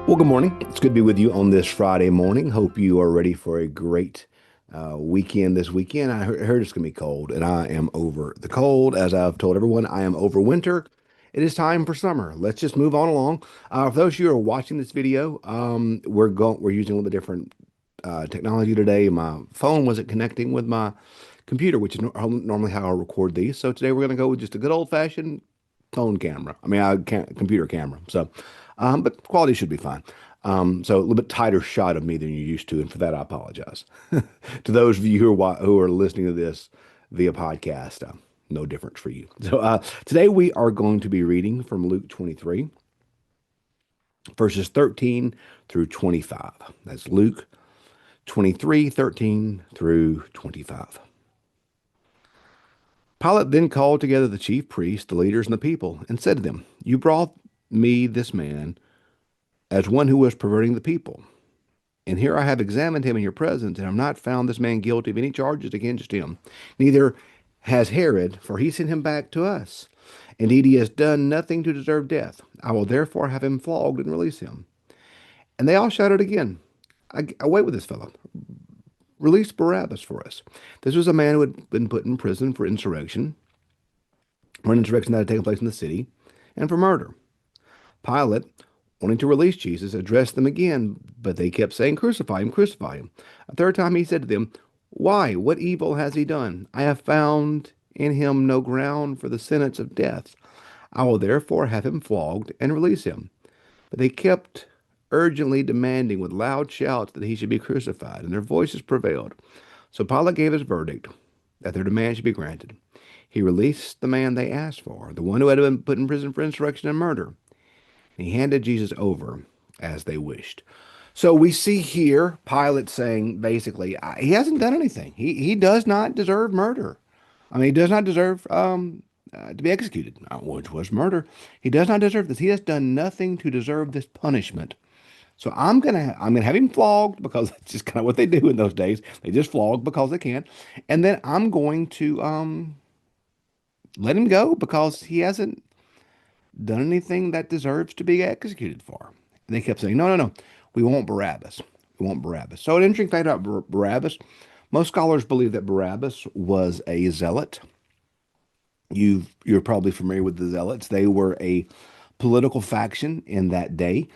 Well, good morning. It's good to be with you on this Friday morning. Hope you are ready for a great weekend this weekend. I heard it's going to be cold, and I am over the cold. As I've told everyone, I am over winter. It is time for summer. Let's just move on along. For those of you who are watching this video, we're using a little bit different technology today. My phone wasn't connecting with my computer, which is normally how I record these. So today we're going to go with just a good old-fashioned phone camera. I mean, I can't computer camera. But quality should be fine. So a little bit tighter shot of me than you're used to, and for that I apologize. To those of you who are listening to this via podcast, no difference for you. Today we are going to be reading from Luke 23, verses 13 through 25. That's Luke 23, 13 through 25. Pilate then called together the chief priests, the leaders, and the people, and said to them, "You brought me this man as one who was perverting the people. And here I have examined him in your presence, and have not found this man guilty of any charges against him. Neither has Herod, for he sent him back to us. Indeed, he has done nothing to deserve death. I will therefore have him flogged and release him." And they all shouted again, "Away with this fellow. Release Barabbas for us." This was a man who had been put in prison for insurrection, for an insurrection that had taken place in the city, and for murder. Pilate, wanting to release Jesus, addressed them again, but they kept saying, "Crucify him, crucify him." A third time he said to them, "Why? What evil has he done? I have found in him no ground for the sentence of death. I will therefore have him flogged and release him." But they kept urgently demanding with loud shouts that he should be crucified, and their voices prevailed. So Pilate gave his verdict that their demand should be granted. He released the man they asked for, the one who had been put in prison for insurrection and murder. And he handed Jesus over as they wished. So we see here Pilate saying basically he hasn't done anything. He does not deserve murder. I mean, he does not deserve to be executed, which was murder. He does not deserve this. He has done nothing to deserve this punishment. So I'm gonna have him flogged because that's just kind of what they do in those days. They just flog because they can, and then I'm going to let him go because he hasn't done anything that deserves to be executed for. And they kept saying, "No, no, no, we want Barabbas. We want Barabbas." So an interesting fact about Barabbas, most scholars believe that Barabbas was a zealot. You're probably familiar with the Zealots. They were a political faction in that day.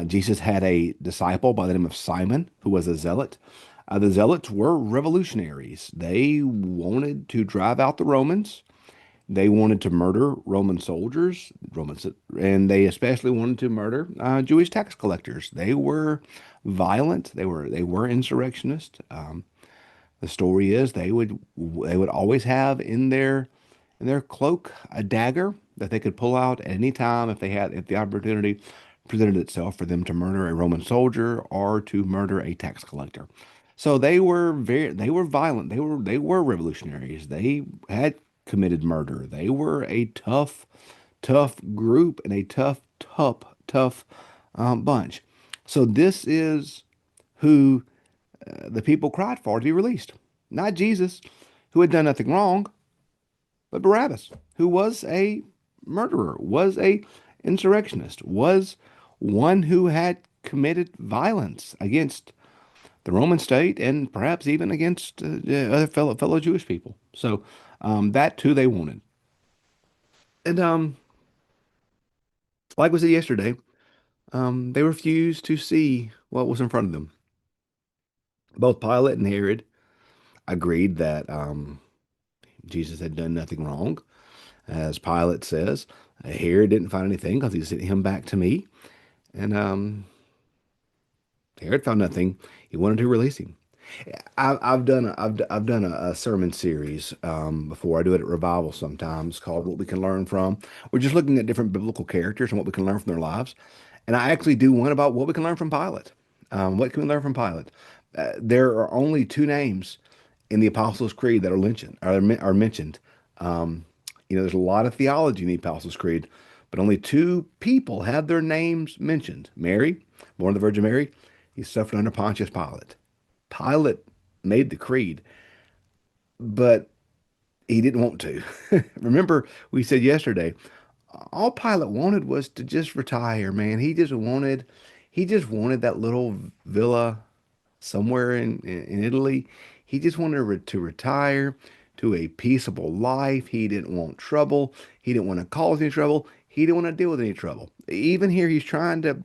Jesus had a disciple by the name of Simon who was a zealot. The Zealots were revolutionaries. They wanted to drive out the Romans. They wanted to murder Roman soldiers, and they especially wanted to murder Jewish tax collectors. They were violent. They were insurrectionists. The story is they would always have in their cloak a dagger that they could pull out at any time if the opportunity presented itself for them to murder a Roman soldier or to murder a tax collector. So they were violent. They were revolutionaries. They had committed murder. They were a tough group and a tough bunch. So this is who the people cried for to be released. Not Jesus, who had done nothing wrong, but Barabbas, who was a murderer, was a insurrectionist, was one who had committed violence against the Roman state and perhaps even against other fellow Jewish people. So that too they wanted. And like we said yesterday, they refused to see what was in front of them. Both Pilate and Herod agreed that Jesus had done nothing wrong. As Pilate says, Herod didn't find anything because he sent him back to me. And Herod found nothing. He wanted to release him. I've done a sermon series before. I do it at revival sometimes called "What We Can Learn From." We're just looking at different biblical characters and what we can learn from their lives. And I actually do one about what we can learn from Pilate. What can we learn from Pilate? There are only two names in the Apostles' Creed that are mentioned. Um, there's a lot of theology in the Apostles' Creed, but only two people have their names mentioned. Mary, born of the Virgin Mary, he suffered under Pontius Pilate. Pilate made the creed, but he didn't want to. Remember, we said yesterday, all Pilate wanted was to just retire, man. He just wanted that little villa somewhere in Italy. He just wanted to retire to a peaceable life. He didn't want trouble. He didn't want to cause any trouble. He didn't want to deal with any trouble. Even here, he's trying to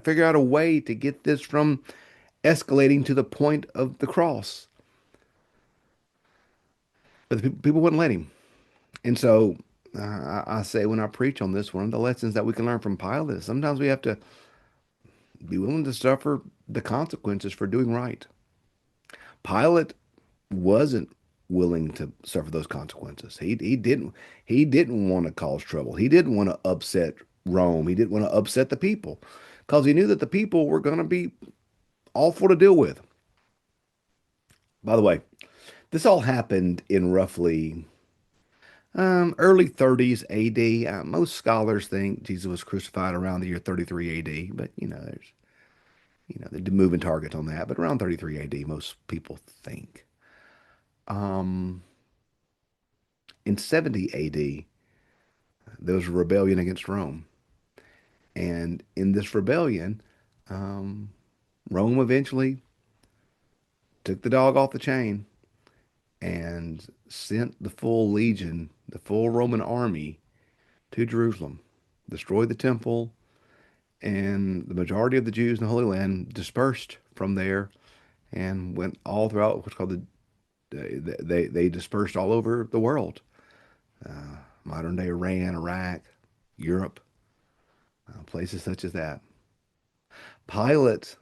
figure out a way to get this from escalating to the point of the cross. But the people wouldn't let him. And so I say when I preach on this, one of the lessons that we can learn from Pilate is sometimes we have to be willing to suffer the consequences for doing right. Pilate wasn't willing to suffer those consequences. He didn't want to cause trouble. He didn't want to upset Rome. He didn't want to upset the people because he knew that the people were going to be awful to deal with. By the way, this all happened in roughly early 30s AD. Most scholars think Jesus was crucified around the year 33 AD, but they're moving targets on that. But around 33 AD, most people think. Um, in 70 AD, there was a rebellion against Rome. And in this rebellion, um, Rome eventually took the dog off the chain and sent the full legion, the full Roman army to Jerusalem, destroyed the temple, and the majority of the Jews in the Holy Land dispersed from there and went all throughout what's called they dispersed all over the world, modern day Iran, Iraq, Europe, places such as that. Pilate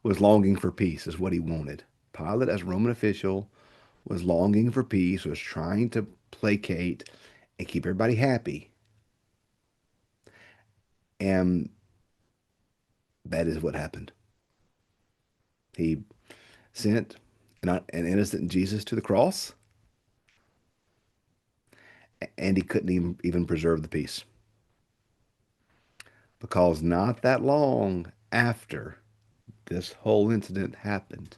was longing for peace, is what he wanted. Pilate, as Roman official, was longing for peace, was trying to placate and keep everybody happy. And that is what happened. He sent an innocent Jesus to the cross, and he couldn't even preserve the peace. Because not that long after this whole incident happened,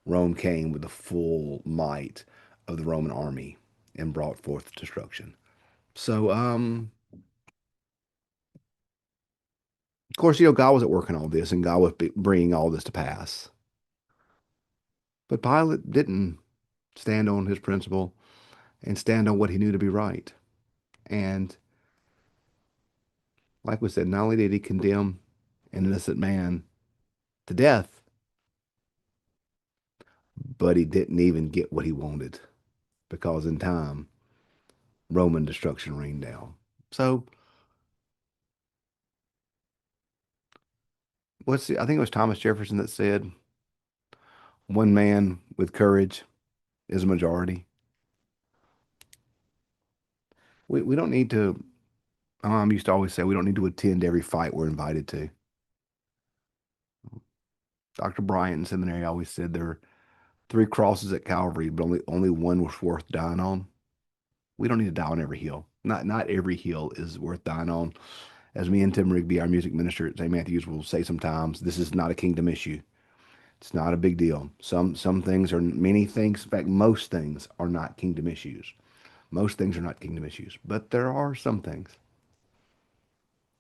Rome came with the full might of the Roman army and brought forth destruction. So, of course, God was at work in all this, and God was bringing all this to pass. But Pilate didn't stand on his principle and stand on what he knew to be right. And like we said, not only did he condemn an innocent man to death, but he didn't even get what he wanted because in time, Roman destruction rained down. So, I think it was Thomas Jefferson that said, one man with courage is a majority. We don't need to, my mom used to always say, we don't need to attend every fight we're invited to. Dr. Bryant in seminary always said there are three crosses at Calvary, but only one was worth dying on. We don't need to die on every hill. Not every hill is worth dying on. As me and Tim Rigby, our music minister at St. Matthew's, will say sometimes, this is not a kingdom issue. It's not a big deal. Some things are many things. In fact, most things are not kingdom issues. Most things are not kingdom issues, but there are some things.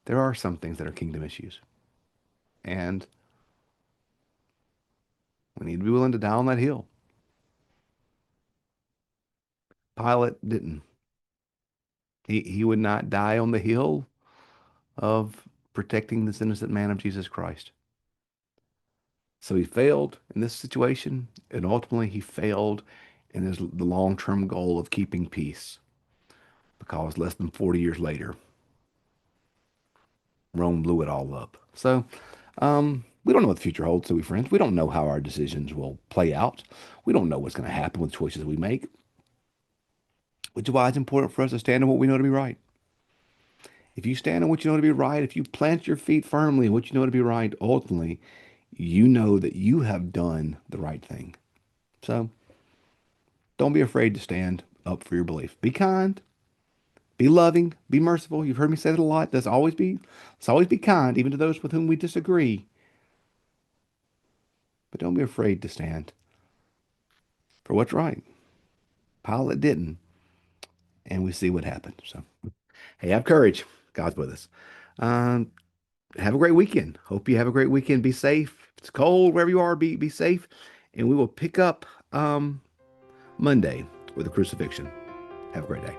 There are some things that are kingdom issues, and we need to be willing to die on that hill. Pilate didn't. He would not die on the hill of protecting this innocent man of Jesus Christ. So he failed in this situation, and ultimately he failed in the long-term goal of keeping peace, because less than 40 years later, Rome blew it all up. So we don't know what the future holds, do we, friends? We don't know how our decisions will play out. We don't know what's going to happen with choices we make, which is why it's important for us to stand on what we know to be right. If you stand on what you know to be right, if you plant your feet firmly in what you know to be right, ultimately, you know that you have done the right thing. So don't be afraid to stand up for your belief. Be kind, be loving, be merciful. You've heard me say that a lot. Let's always be kind, even to those with whom we disagree. But don't be afraid to stand for what's right. Pilate didn't, and we see what happened. So, hey, have courage. God's with us. Um, have a great weekend. Hope you have a great weekend. Be safe. It's cold wherever you are. Be safe. And we will pick up Monday with the crucifixion. Have a great day.